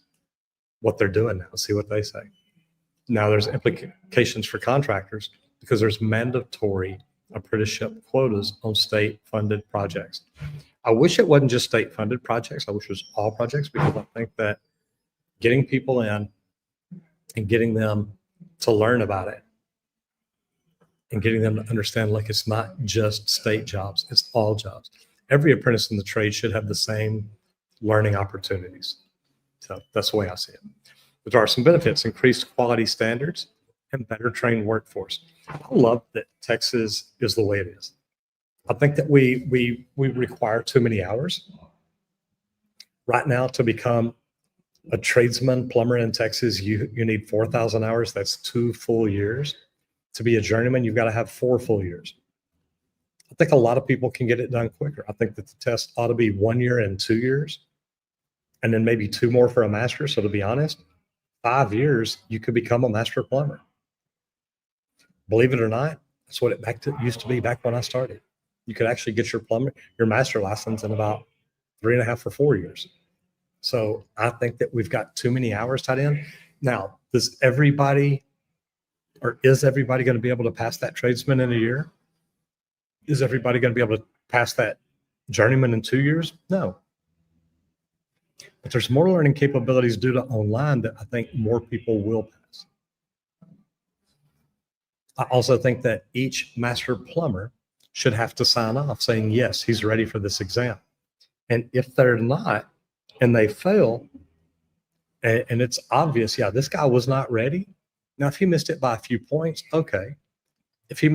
what they're doing now, see what they say. Now there's implications for contractors because there's mandatory apprenticeship quotas on state funded projects. I wish it wasn't just state funded projects. I wish it was all projects because I think that getting people in and getting them to learn about it and getting them to understand, like, it's not just state jobs, it's all jobs. Every apprentice in the trade should have the same learning opportunities. So that's the way I see it. But there are some benefits: increased quality standards and better trained workforce. I love that Texas is the way it is. I think that we require too many hours right now to become a tradesman plumber in Texas. You need 4,000 hours. That's 2 full years. To be a journeyman, you've got to have 4 full years. I think a lot of people can get it done quicker. I think that the test ought to be 1 year and 2 years, and then maybe 2 more for a master. So to be honest, 5 years, you could become a master plumber. Believe it or not, that's what it used to be back when I started. You could actually get your master license in about 3.5 or 4 years. So I think that we've got too many hours tied in. Now, is everybody going to be able to pass that tradesman in a year? Is everybody going to be able to pass that journeyman in 2 years? No. But there's more learning capabilities due to online that I think more people will pass. I also think that each master plumber should have to sign off saying, yes, he's ready for this exam. And if they're not, and they fail, and it's obvious, yeah, this guy was not ready. Now, if he missed it by a few points, okay. If he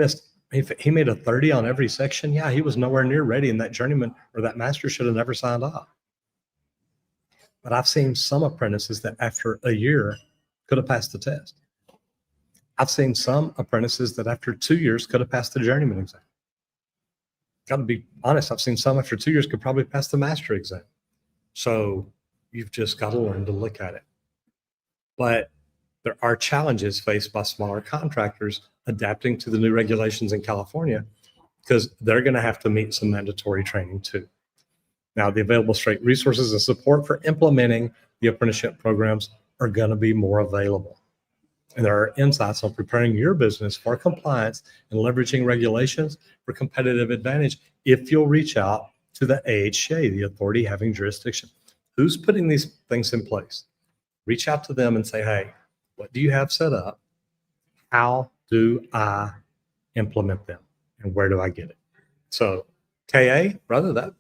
made a 30 on every section, yeah, he was nowhere near ready, and that journeyman or that master should have never signed off. But I've seen some apprentices that after a year could have passed the test. I've seen some apprentices that after 2 years could have passed the journeyman exam. Got to be honest, I've seen some after 2 years could probably pass the master exam. So you've just got to learn to look at it. But there are challenges faced by smaller contractors adapting to the new regulations in California, because they're going to have to meet some mandatory training too. Now, the available state resources and support for implementing the apprenticeship programs are going to be more available. And there are insights on preparing your business for compliance and leveraging regulations for competitive advantage if you'll reach out to the AHA, the authority having jurisdiction. Who's putting these things in place? Reach out to them and say, hey, what do you have set up? How do I implement them? And where do I get it? So, KA, brother, that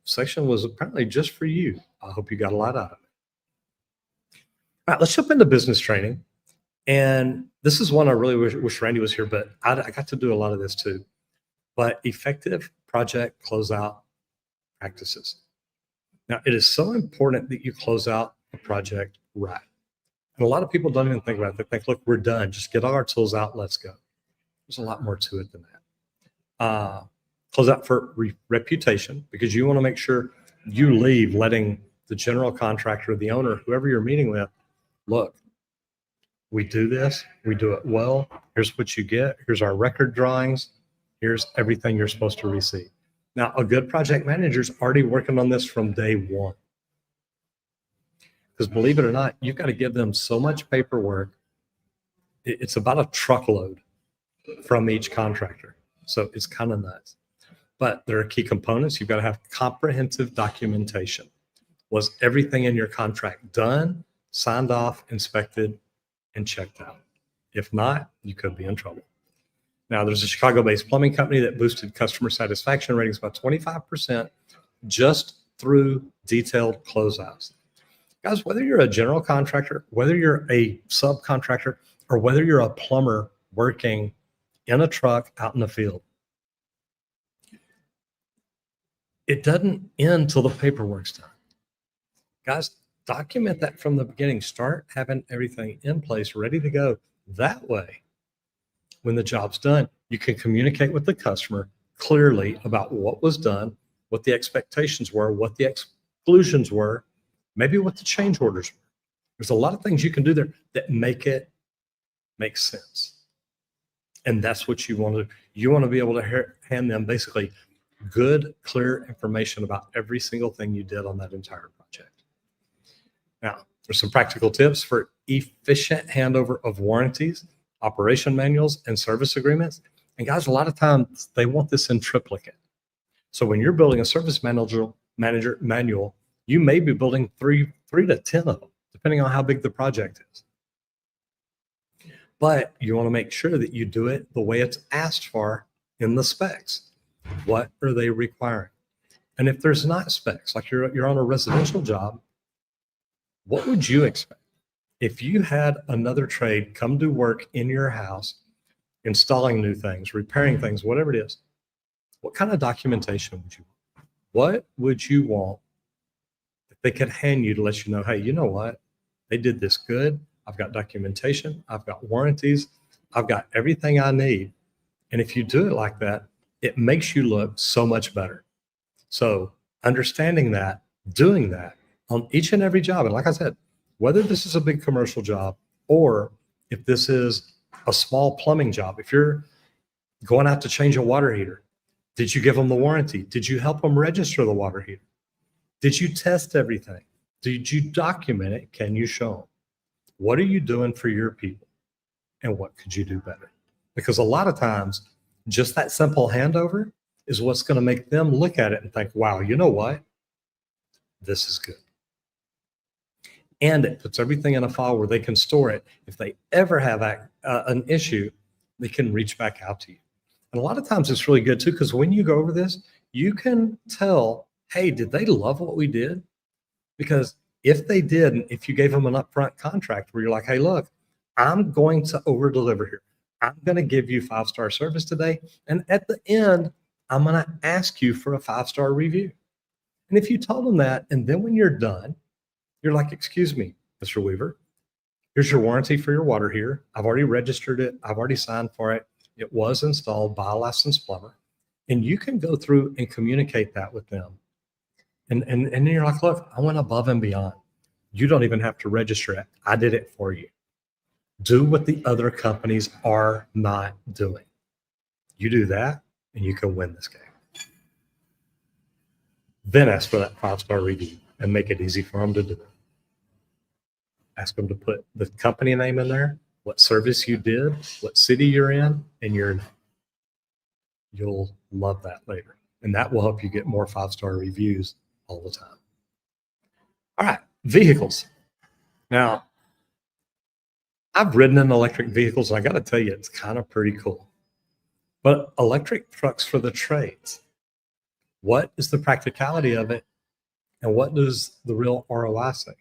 section was apparently just for you. I hope you got a lot out of it. All right, let's jump into business training. And this is one I really wish Randy was here, but I got to do a lot of this too. But effective project closeout practices. Now, it is so important that you close out a project right. And a lot of people don't even think about it. They think, look, we're done. Just get all our tools out. Let's go. There's a lot more to it than that. Close out for reputation, because you want to make sure you leave letting the general contractor, the owner, whoever you're meeting with, look, we do this, we do it well. Here's what you get. Here's our record drawings. Here's everything you're supposed to receive. Now, a good project manager is already working on this from day one. Because believe it or not, you've got to give them so much paperwork. It's about a truckload from each contractor. So it's kind of nuts. But there are key components. You've got to have comprehensive documentation. Was everything in your contract done, signed off, inspected, and checked out? If not, you could be in trouble. Now, there's a Chicago-based plumbing company that boosted customer satisfaction ratings by 25% just through detailed closeouts. Guys, whether you're a general contractor, whether you're a subcontractor, or whether you're a plumber working in a truck out in the field, it doesn't end till the paperwork's done. Guys, document that from the beginning. Start having everything in place, ready to go. That way, when the job's done, you can communicate with the customer clearly about what was done, what the expectations were, what the exclusions were, maybe what the change orders were. There's a lot of things you can do there that make it make sense. And that's what you want to do. You want to be able to hand them basically good, clear information about every single thing you did on that entire project. Now, there's some practical tips for efficient handover of warranties, operation manuals, and service agreements. And guys, a lot of times they want this in triplicate. So when you're building a service manager manual, you may be building three to 10 of them, depending on how big the project is. But you want to make sure that you do it the way it's asked for in the specs. What are they requiring? And if there's not specs, like you're on a residential job, what would you expect? If you had another trade come do work in your house, installing new things, repairing things, whatever it is, what kind of documentation would you want? What would you want that they could hand you to let you know, hey, you know what? They did this good. I've got documentation. I've got warranties. I've got everything I need. And if you do it like that, it makes you look so much better. So understanding that, doing that on each and every job. And like I said, whether this is a big commercial job or if this is a small plumbing job, if you're going out to change a water heater, did you give them the warranty? Did you help them register the water heater? Did you test everything? Did you document it? Can you show them? What are you doing for your people? And what could you do better? Because a lot of times, just that simple handover is what's going to make them look at it and think, wow, you know what? This is good. And it puts everything in a file where they can store it. If they ever have an issue, they can reach back out to you. And a lot of times it's really good too, because when you go over this, you can tell, hey, did they love what we did? Because if they did, and if you gave them an upfront contract where you're like, hey, look, I'm going to over deliver here. I'm going to give you 5-star service today. And at the end, I'm going to ask you for a 5-star review. And if you told them that, and then when you're done, you're like, excuse me, Mr. Weaver, here's your warranty for your water heater. I've already registered it. I've already signed for it. It was installed by a licensed plumber. And you can go through and communicate that with them. And then you're like, look, I went above and beyond. You don't even have to register it. I did it for you. Do what the other companies are not doing. You do that, and you can win this game. Then ask for that 5-star review and make it easy for them to do it. Ask them to put the company name in there, what service you did, what city you're in, and your name. You'll love that later. And that will help you get more 5-star reviews all the time. All right, vehicles. Now, I've ridden in electric vehicles, and I got to tell you, it's kind of pretty cool. But electric trucks for the trades, what is the practicality of it, and what does the real ROI say?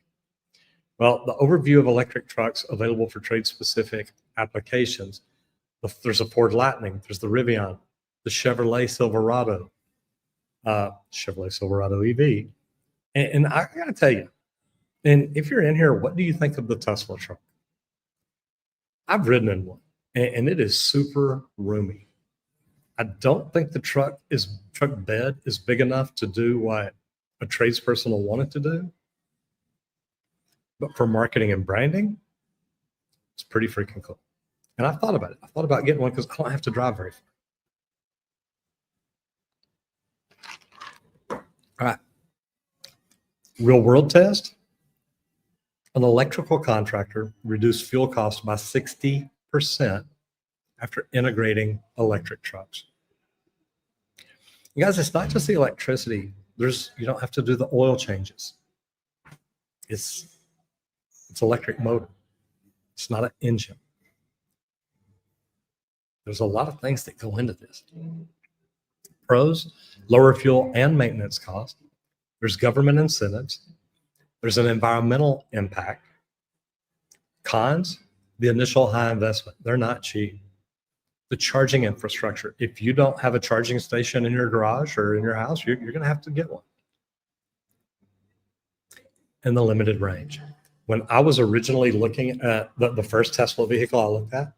Well, the overview of electric trucks available for trade-specific applications, there's a Ford Lightning, there's the Rivian, the Chevrolet Silverado EV. And I got to tell you, and if you're in here, what do you think of the Tesla truck? I've ridden in one, and it is super roomy. I don't think the truck bed is big enough to do what a tradesperson will want it to do. But for marketing and branding, it's pretty freaking cool. And I thought about it. I thought about getting one because I don't have to drive very far. All right. Real world test. An electrical contractor reduced fuel costs by 60% after integrating electric trucks. You guys, it's not just the electricity. You don't have to do the oil changes. It's electric motor. It's not an engine. There's a lot of things that go into this. Pros, lower fuel and maintenance costs. There's government incentives. There's an environmental impact. Cons, the initial high investment. They're not cheap. The charging infrastructure. If you don't have a charging station in your garage or in your house, you're going to have to get one. And the limited range. When I was originally looking at the first Tesla vehicle I looked at,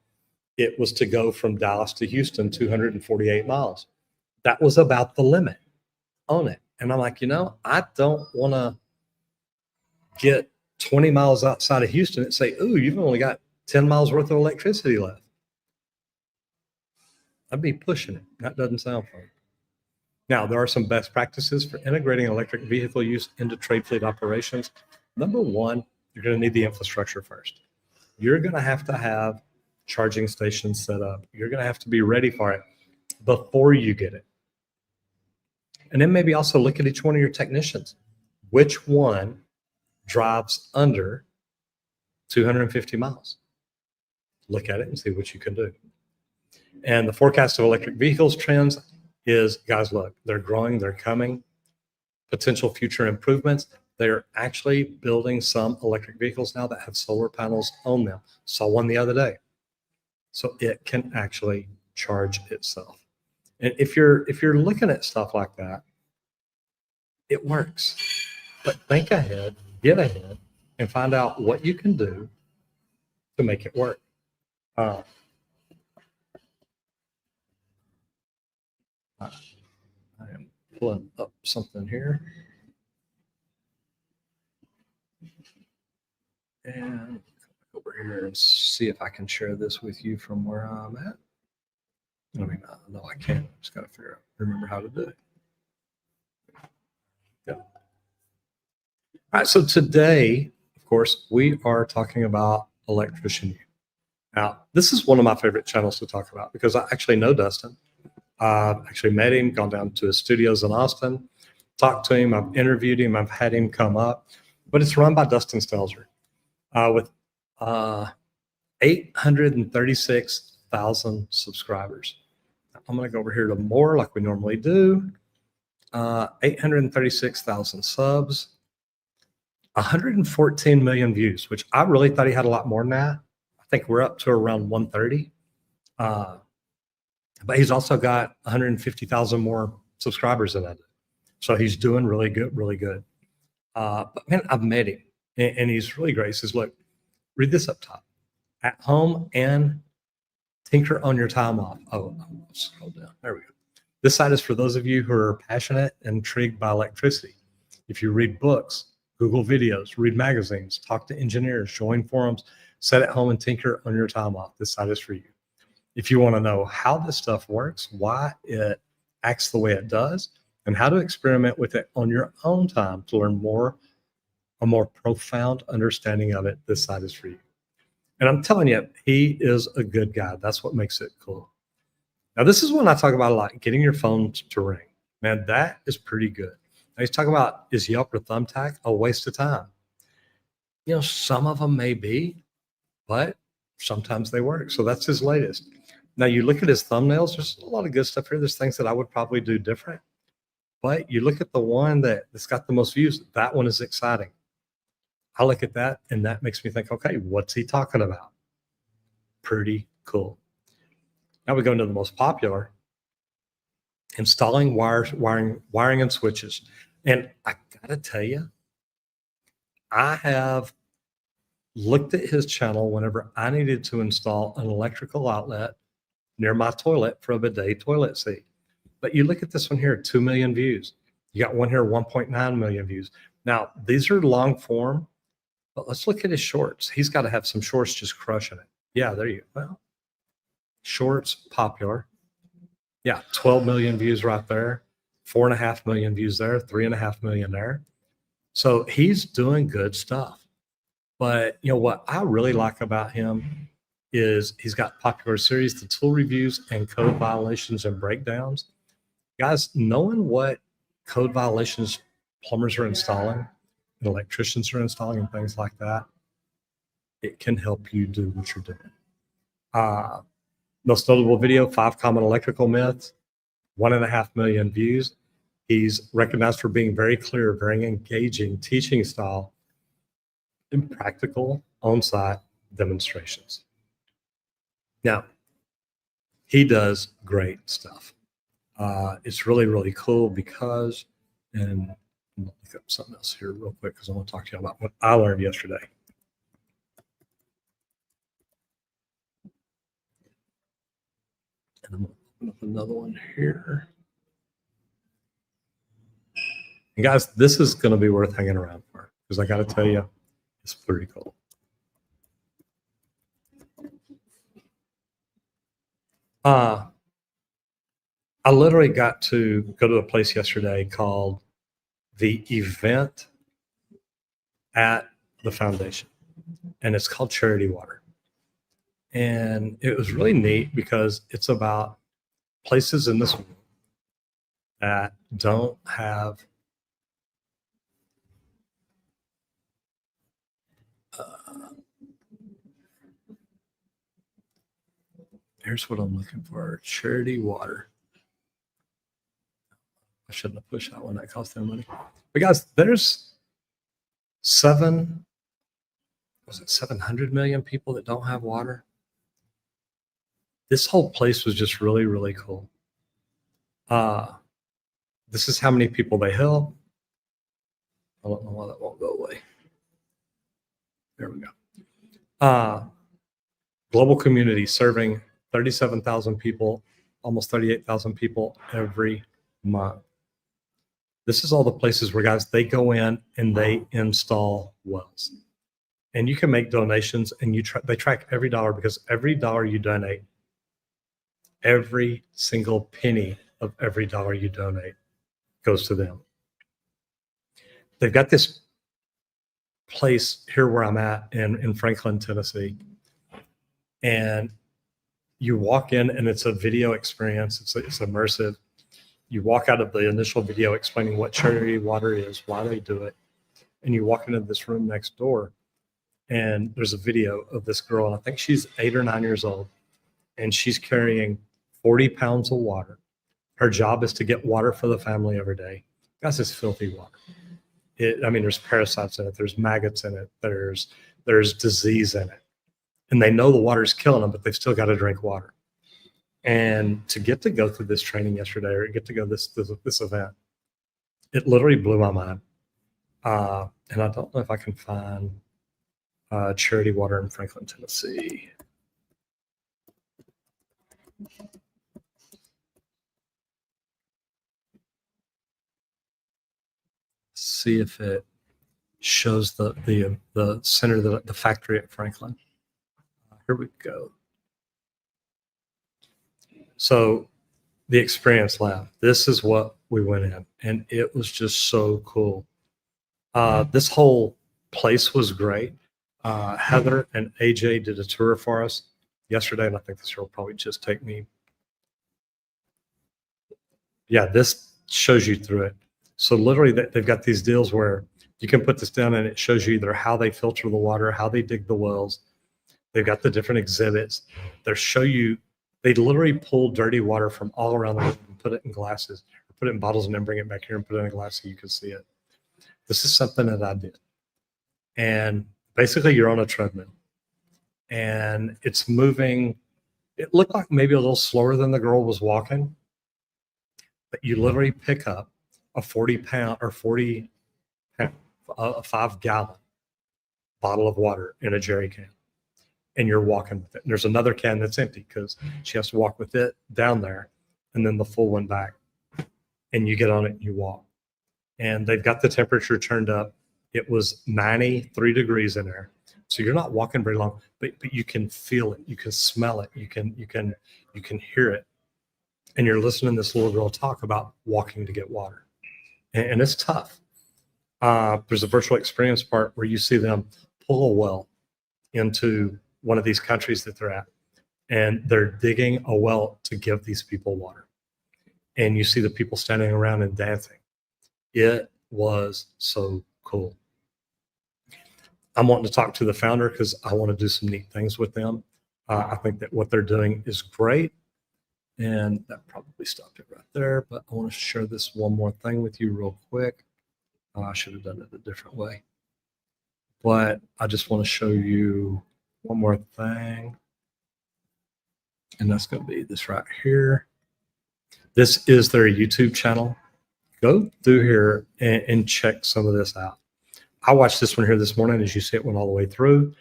it was to go from Dallas to Houston, 248 miles. That was about the limit on it. And I'm like, I don't want to get 20 miles outside of Houston and say, ooh, you've only got 10 miles worth of electricity left. I'd be pushing it. That doesn't sound fun. Now, there are some best practices for integrating electric vehicle use into trade fleet operations. Number one, you're going to need the infrastructure first. You're going to have charging stations set up. You're going to have to be ready for it before you get it. And then maybe also look at each one of your technicians. Which one drives under 250 miles? Look at it and see what you can do. And the forecast of electric vehicles trends is, guys, look, they're growing, they're coming. Potential future improvements. They're actually building some electric vehicles now that have solar panels on them. Saw one the other day. So it can actually charge itself. And if you're looking at stuff like that, it works. But think ahead, get ahead, and find out what you can do to make it work. I am pulling up something here. And over here and see if I can share this with you from where I'm at. I mean, no, I can't. Just got to remember how to do it. Yeah. All right. So today, of course, we are talking about Electrician U. Now, this is one of my favorite channels to talk about because I actually know Dustin. I've actually met him, gone down to his studios in Austin, talked to him. I've interviewed him. I've had him come up. But it's run by Dustin Stelzer with 836 1,000 subscribers. I'm going to go over here to more like we normally do. 836,000 subs, 114 million views, which I really thought he had a lot more than that. I think we're up to around 130. But he's also got 150,000 more subscribers than I do. So he's doing really good, really good. But man, I've met him and he's really great. He says, look, read this up top. At home and tinker on your time off. Oh, I'll scroll down. There we go. This site is for those of you who are passionate and intrigued by electricity. If you read books, Google videos, read magazines, talk to engineers, join forums, sit at home and tinker on your time off, this site is for you. If you want to know how this stuff works, why it acts the way it does, and how to experiment with it on your own time to learn a more profound understanding of it, this site is for you. And I'm telling you, he is a good guy. That's what makes it cool. Now, this is one I talk about a lot, getting your phone to ring. Man, that is pretty good. Now, he's talking about, is Yelp or Thumbtack a waste of time? You know, some of them may be, but sometimes they work. So that's his latest. Now, you look at his thumbnails, there's a lot of good stuff here. There's things that I would probably do different. But you look at the one that's got the most views, that one is exciting. I look at that and that makes me think, okay, what's he talking about? Pretty cool. Now we go into the most popular, installing wiring and switches. And I gotta tell you, I have looked at his channel whenever I needed to install an electrical outlet near my toilet for a bidet toilet seat. But you look at this one here, 2 million views. You got one here, 1.9 million views. Now, these are long form, but let's look at his shorts. He's got to have some shorts just crushing it. Yeah, there you go. Well, shorts popular. Yeah, 12 million views right there, 4.5 million views there, 3.5 million there. So he's doing good stuff. But you know what I really like about him is he's got popular series, the tool reviews and code violations and breakdowns. Guys, knowing what code violations plumbers are installing and electricians are installing and things like that, it can help you do what you're doing. Most notable video, 5 common electrical myths, 1.5 million views. He's recognized for being very clear, very engaging teaching style in practical on-site demonstrations. Now, he does great stuff. It's really, really cool because, and I'm gonna look up something else here real quick because I want to talk to you about what I learned yesterday. And I'm going to open up another one here. And guys, this is going to be worth hanging around for because I got to tell you, it's pretty cool. I literally got to go to a place yesterday called The Event at the Foundation, and it's called Charity Water. And it was really neat because it's about places in this world that don't have here's what I'm looking for, Charity Water. I shouldn't have pushed that one, that cost them money. But guys, there's 700 million people that don't have water. This whole place was just really, really cool. This is how many people they help. I don't know why that won't go away. There we go. Global community serving 37,000 people, almost 38,000 people every month. This is all the places where guys, they go in and they install wells. And you can make donations and they track every dollar because every dollar you donate, every single penny of every dollar you donate goes to them. They've got this place here where I'm at in Franklin, Tennessee. And you walk in and it's a video experience. It's immersive. You walk out of the initial video explaining what Charity Water is, why they do it. And you walk into this room next door and there's a video of this girl. And I think she's 8 or 9 years old. and she's carrying 40 pounds of water. Her job is to get water for the family every day. That's just filthy water. There's parasites in it. There's maggots in it. There's disease in it. And they know the water's killing them, but they've still got to drink water. And to get to go through this training yesterday, or get to go this event, it literally blew my mind. And I don't know if I can find Charity Water in Franklin, Tennessee. See if it shows the center, the factory at Franklin. Here we go. So the Experience Lab, this is what we went in, and it was just so cool. This whole place was great. Heather and AJ did a tour for us yesterday, and I think this will probably just take me. Yeah, this shows you through it. So literally they've got these deals where you can put this down and it shows you either how they filter the water, how they dig the wells. They've got the different exhibits. They literally pull dirty water from all around the world and put it in glasses, or put it in bottles, and then bring it back here and put it in a glass so you can see it. This is something that I did. And basically you're on a treadmill and it's moving. It looked like maybe a little slower than the girl was walking, but you literally pick up a 5-gallon bottle of water in a jerry can, and you're walking with it. And there's another can that's empty because she has to walk with it down there, and then the full one back. And you get on it and you walk. And they've got the temperature turned up. It was 93 degrees in there. So you're not walking very long, but you can feel it, you can smell it, you can hear it. And you're listening to this little girl talk about walking to get water. And it's tough. There's a virtual experience part where you see them pull a well into one of these countries that they're at, and they're digging a well to give these people water. And you see the people standing around and dancing. It was so cool. I'm wanting to talk to the founder because I want to do some neat things with them. I think that what they're doing is great. And that probably stopped it right there, but I want to share this one more thing with you real quick. I should have done it a different way, but I just want to show you one more thing. And that's going to be this right here. This is their YouTube channel. Go through here and check some of this out. I watched this one here this morning. As you see, it went all the way through.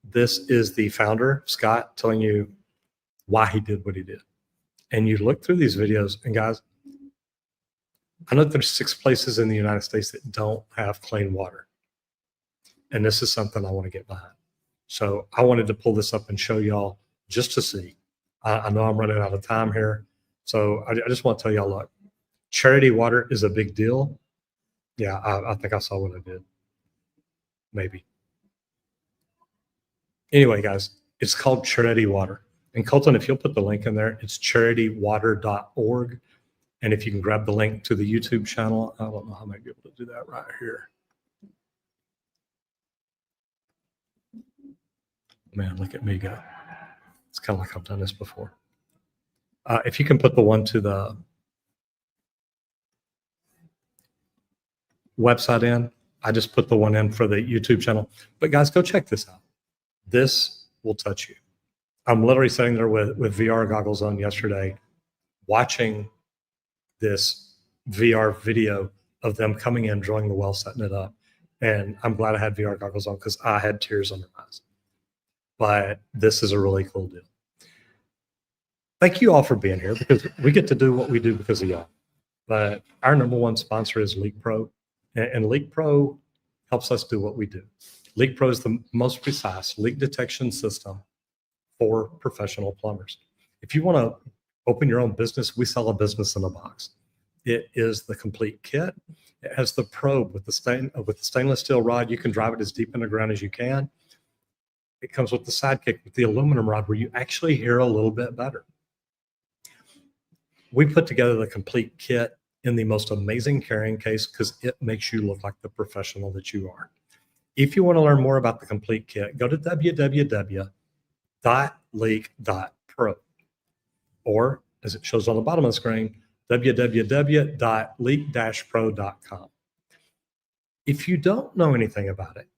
This is the founder, Scott, telling you why he did what he did. And you look through these videos, and guys, I know there's 6 places in the United States that don't have clean water. And this is something I want to get behind. So I wanted to pull this up and show y'all just to see. I know I'm running out of time here. So I just want to tell y'all, look, Charity Water is a big deal. Yeah, I think I saw what I did. Maybe. Anyway, guys, it's called Charity Water. And Colton, if you'll put the link in there, it's charitywater.org. And if you can grab the link to the YouTube channel, I don't know how I might be able to do that right here. Man, look at me go. It's kind of like I've done this before. If you can put the one to the website in, I just put the one in for the YouTube channel. But guys, go check this out. This will touch you. I'm literally sitting there with VR goggles on yesterday, watching this VR video of them coming in, drilling the well, setting it up. And I'm glad I had VR goggles on because I had tears on my eyes. But this is a really cool deal. Thank you all for being here, because we get to do what we do because of y'all. But our number one sponsor is Leak Pro, and Leak Pro helps us do what we do. Leak Pro is the most precise leak detection system for professional plumbers. If you want to open your own business, we sell a business in a box. It is the complete kit. It has the probe with the stainless steel rod. You can drive it as deep in the ground as you can. It comes with the sidekick with the aluminum rod, where you actually hear a little bit better. We put together the complete kit in the most amazing carrying case because it makes you look like the professional that you are. If you want to learn more about the complete kit, go to www.leakpro.com. www.leak.pro, or as it shows on the bottom of the screen, www.leak-pro.com. If you don't know anything about it,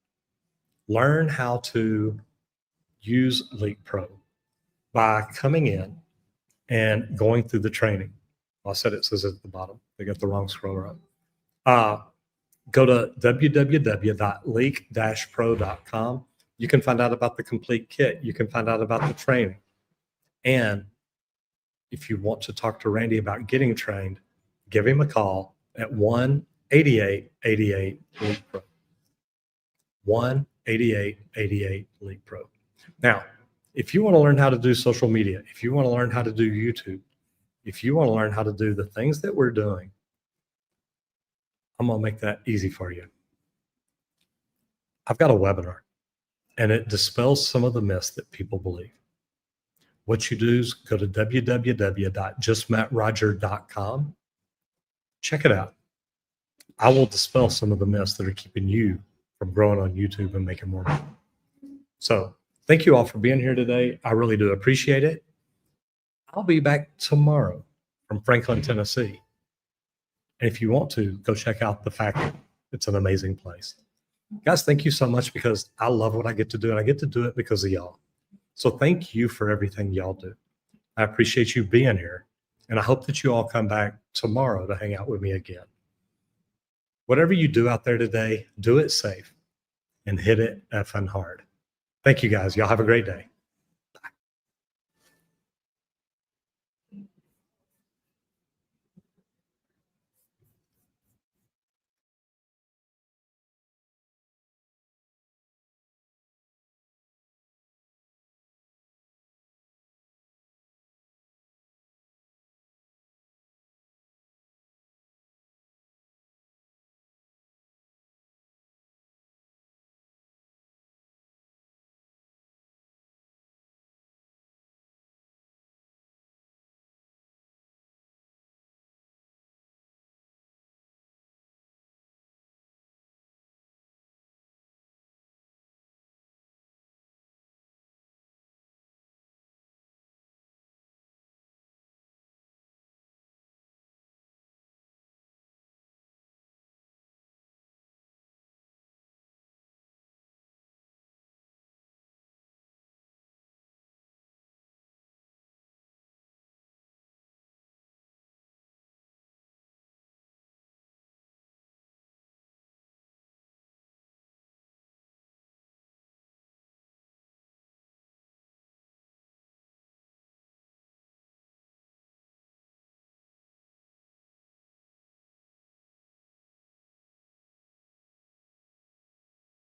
learn how to use Leak Pro by coming in and going through the training. Well, I said it says at the bottom. They got the wrong scroller up. Go to www.leak-pro.com. You can find out about the complete kit. You can find out about the training. And if you want to talk to about getting trained, give him a call at 1-8888-LEAK-PRO. 1-8888-LEAK-PRO. Now, if you want to learn how to do social media, if you want to learn how to do YouTube, if you want to learn how to do the things that we're doing, I'm going to make that easy for you. I've got a webinar, and it dispels some of the myths that people believe. What you do is go to www.justmattroger.com. Check it out. I will dispel some of the myths that are keeping you from growing on YouTube and making more money. So thank you all for being here today. I really do appreciate it. I'll be back tomorrow from Franklin, Tennessee. And if you want to, go check out the factory. It's an amazing place. Guys, thank you so much, because I love what I get to do, and I get to do it because of y'all. So thank you for everything y'all do. I appreciate you being here, and I hope that you all come back tomorrow to hang out with me again. Whatever you do out there today, do it safe and hit it effing hard. Thank you, guys. Y'all have a great day.